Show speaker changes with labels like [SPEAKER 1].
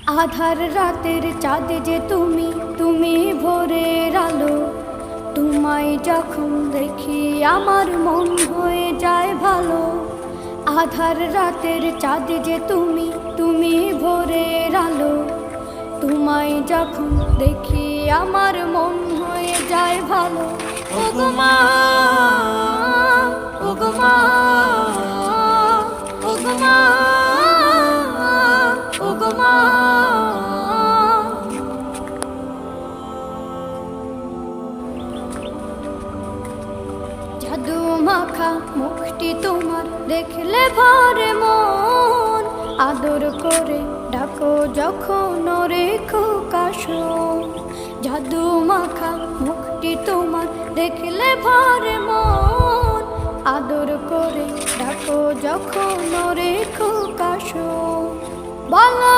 [SPEAKER 1] আধার রাতের চাঁদ যে তুমি, তুমি ভোরের আলো। তোমায় যখন দেখি আমার মন হয়ে যায় ভালো। আধার রাতের চাঁদ যে তুমি, তুমি ভোরের আলো। তোমায় যখন দেখি আমার মন হয়ে যায় ভালো। ওগো মা, ওগো মা, ওগো মা, ওগো মা। জাদু মাখা মুখটি তোমার দেখলে ভরে মন। আদর করে ডাকো যখন রেখো কাশন। জাদু মাখা মুখটি তোমার দেখলে ভরে মন। আদর করে ডাকো যখন রেখো কাশন। বলো